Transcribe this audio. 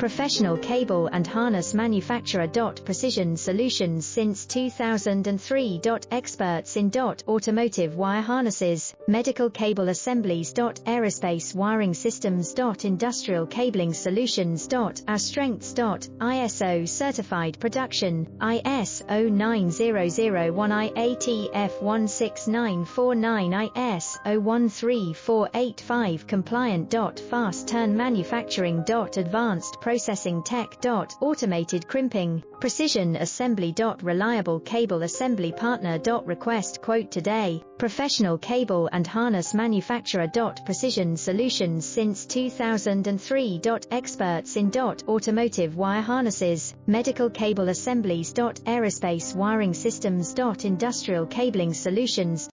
Professional cable and harness manufacturer. Precision solutions since 2003. Experts in automotive wire harnesses, medical cable assemblies. Aerospace wiring systems. Industrial cabling solutions. Our strengths. ISO certified production, ISO 9001 IATF 16949 ISO 13485 compliant. Fast turn manufacturing. Advanced processing tech. Automated crimping, precision assembly. Reliable cable assembly partner. Request quote today. Professional cable and harness manufacturer. Precision solutions since 2003. Experts in automotive wire harnesses, medical cable assemblies. Aerospace wiring systems. Industrial cabling solutions.